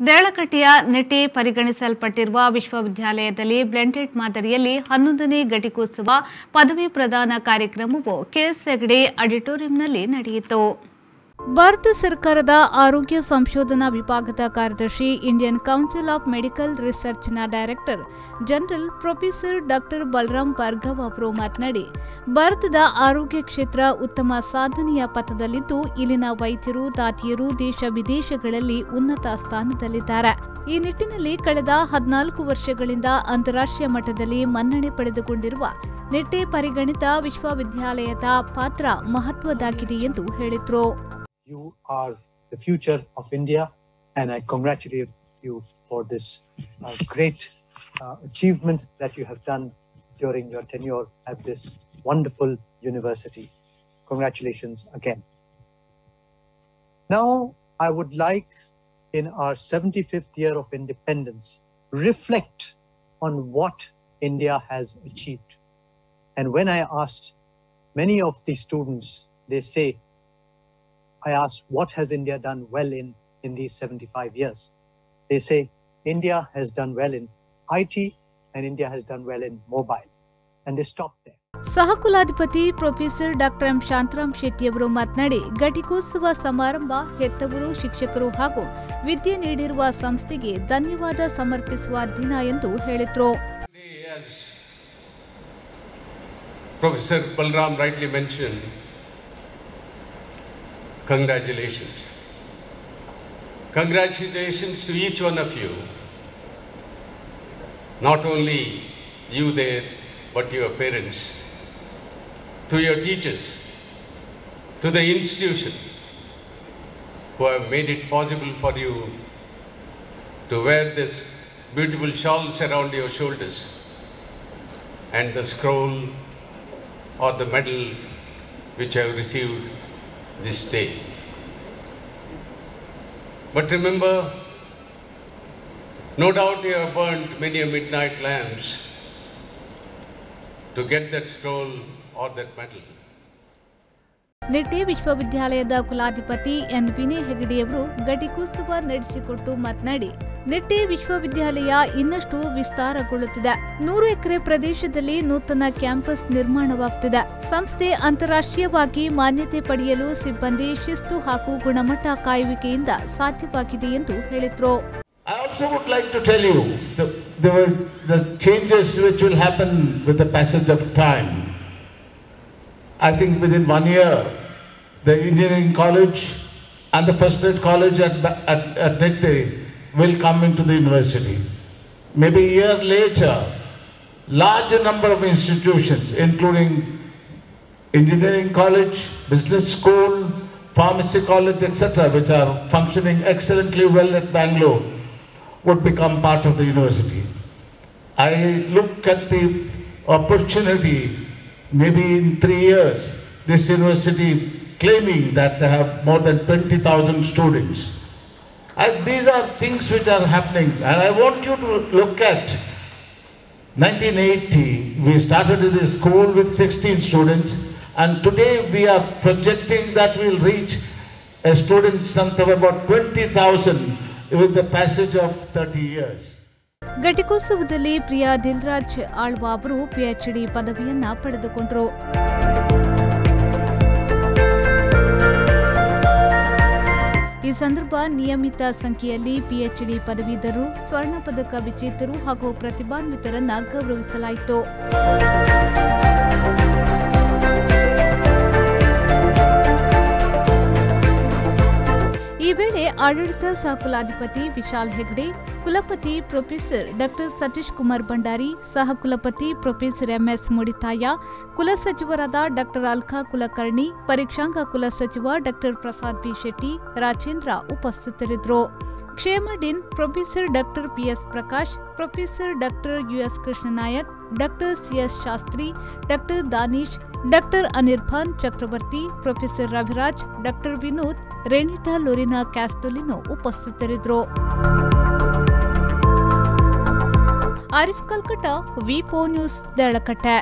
ದೇಳಕಟ್ಟೆಯ ನೆಟೆ ಪರಿಗಣಿಸಲ್ಪಟ್ಟಿರುವ ವಿಶ್ವವಿದ್ಯಾಲಯದಲ್ಲಿ ಬ್ಲೆಂಡೆಡ್ ಮಾದರಿಯಲ್ಲಿ 11ನೇ ಘಟಿಕೋತ್ಸವ ಪದವಿ ಪ್ರದಾನ ಕಾರ್ಯಕ್ರಮವು ಕೆಎಸ್ ಹೆಗಡೆ ಆಡಿಟೋರಿಯಂನಲ್ಲಿ ನಡೆಯಿತು. ಭಾರತ ಸರ್ಕಾರದ ಆರೋಗ್ಯ ಸಂಶೋಧನಾ ವಿಭಾಗದ ಕಾರ್ಯದರ್ಶಿ, ಇಂಡಿಯನ್ ಕೌನ್ಸಿಲ್ ಆಫ್ ಮೆಡಿಕಲ್ ರಿಸರ್ಚ್ನ director general professor doctor Balram Bhargav ಅವರು ಮಾತನಾಡಿ, ಭಾರತದ ಆರೋಗ್ಯ ಕ್ಷೇತ್ರ ಉತ್ತಮ ಸಾಧನೆಯ ಪಥದಲ್ಲಿದ್ದು, ಇಲ್ಲಿನ ವೈದ್ಯರು, ದಾದಿಯರು ದೇಶ ವಿದೇಶಗಳಲ್ಲಿ ಉನ್ನತ ಸ್ಥಾನದಲ್ಲಿದ್ದಾರೆ. ಈ ನಿಟ್ಟಿನಲ್ಲಿ ಕಳೆದ 14 ವರ್ಷಗಳಿಂದ ಅಂತಾರಾಷ್ಟ್ರೀಯ ಮಟ್ಟದಲ್ಲಿ ಮನ್ನಣೆ ಪಡೆದುಕೊಂಡಿರುವ ನೆಟ್ಟೆ ಪರಿಗಣಿತ ವಿಶ್ವವಿದ್ಯಾಲಯದ ಪಾತ್ರ ಮಹತ್ವದ್ದಾಗಿದೆ ಎಂದು ಹೇಳಿದರು. You are the future of India, and I congratulate you for this great achievement that you have done during your tenure at this wonderful university. Congratulations again. Now, I would like, in our 75th year of independence, reflect on what India has achieved. And when I asked many of the students, I asked, what has India done well in these 75 years? They say, India has done well in IT and India has done well in mobile. And they stopped there. ಸಹಕುಲಾಧಿಪತಿ professor doctor M Shantaram Shetty ಅವರು ಮಾತನಾಡಿ, ಘಟಿಕೋತ್ಸವ ಸಮಾರಂಭ ಹೆತ್ತವರು, ಶಿಕ್ಷಕರು ಹಾಗೂ ವಿದ್ಯೆ ನೀಡಿರುವ ಸಂಸ್ಥೆಗೆ ಧನ್ಯವಾದ ಸಮರ್ಪಿಸುವ ದಿನ ಎಂದು ಹೇಳಿದರು. Professor Balram rightly mentioned, congratulations. Congratulations to each one of you. Not only you there, but your parents, to your teachers, to the institution who have made it possible for you to wear this beautiful shawls around your shoulders and the scroll or the medal which I have received this day. But remember, no doubt you have burnt many midnight lamps to get that scroll or that medal. ನೆಟ್ಟೆ ವಿಶ್ವವಿದ್ಯಾಲಯದ ಕುಲಾಧಿಪತಿ N Vinay ಹೆಗಡೆಯವರು ಘಟಿಕೋತ್ಸವ ನಡೆಸಿಕೊಟ್ಟು ಮಾತನಾಡಿ, ನೆಟ್ಟೆ ವಿಶ್ವವಿದ್ಯಾಲಯ ಇನ್ನಷ್ಟು ವಿಸ್ತಾರಗೊಳ್ಳುತ್ತಿದೆ. 100 ಎಕರೆ ಪ್ರದೇಶದಲ್ಲಿ ನೂತನ campus ನಿರ್ಮಾಣವಾಗುತ್ತಿದೆ. ಸಂಸ್ಥೆ ಅಂತಾರಾಷ್ಟ್ರೀಯವಾಗಿ ಮಾನ್ಯತೆ ಪಡೆಯಲು ಸಿಬ್ಬಂದಿ ಶಿಸ್ತು ಹಾಗೂ ಗುಣಮಟ್ಟ ಕಾಯುವಿಕೆಯಿಂದ ಸಾಧ್ಯವಾಗಿದೆ ಎಂದು ಹೇಳಿದರು. I also would like to tell you the changes which will happen with the passage of time. I think within 1 year, the engineering college and the first grade college at Nette will come into the university. Maybe a year later, larger number of institutions, including engineering college, business school, pharmacy college, etc., which are functioning excellently well at Bangalore, would become part of the university. I look at the opportunity, maybe in 3 years, this university claiming that they have more than 20,000 students. These are things which are happening, and I want you to look at 1980, we started in a school with 16 students, and today we are projecting that we will reach a student strength of about 20,000 with the passage of 30 years. ಘಟಿಕೋತ್ಸವದಲ್ಲಿ Priya Dilraj Alva ಅವರು PhD ಪದವಿಯನ್ನ ಪಡೆದುಕೊಂಡರು. ಈ ಸಂದರ್ಭ ನಿಯಮಿತ ಸಂಖ್ಯೆಯಲ್ಲಿ PhD ಪದವೀಧರರು, ಸ್ವರ್ಣ ಪದಕ ವಿಜೇತರು ಹಾಗೂ ಪ್ರತಿಭಾನ್ವಿತರನ್ನ ಗೌರವಿಸಲಾಯಿತು. ಈ ವೇಳೆ ಆಡಳಿತ ಸಹಕುಲಾಧಿಪತಿ ವಿಶಾಲ್ ಹೆಗ್ಡೆ, ಕುಲಪತಿ ಪ್ರೊಫೆಸರ್ ಡಾಕ್ಟರ್ ಸತೀಶ್ ಕುಮಾರ್ ಭಂಡಾರಿ, ಸಹಕುಲಪತಿ ಪ್ರೊಫೆಸರ್ ಎಂಎಸ್ ಮುಡಿತಾಯ, ಕುಲಸಚಿವರಾದ ಡಾಕ್ಟರ್ ಅಲ್ಕಾ ಕುಲಕರ್ಣಿ, ಪರೀಕ್ಷಾಂಗ ಕುಲಸಚಿವ ಡಾಕ್ಟರ್ ಪ್ರಸಾದ್ ಬಿ ಶೆಟ್ಟಿ, ರಾಜೇಂದ್ರ ಉಪಸ್ಥಿತರಿದ್ದರು. Kshema dean professor doctor PS Prakash, professor doctor US Krishnanayak, doctor CS Shastri, doctor Danish, doctor Anirban Chakraborty, professor Raviraj, doctor Vinod, Renita Lorina Castelino ಉಪಸ್ಥಿತರಿದ್ದರು. ಆರಿಫ್ ಕಲ್ಕಟ್ಟ, ವಿ4 ನ್ಯೂಸ್, ದೇಳಕಟ್ಟೆ.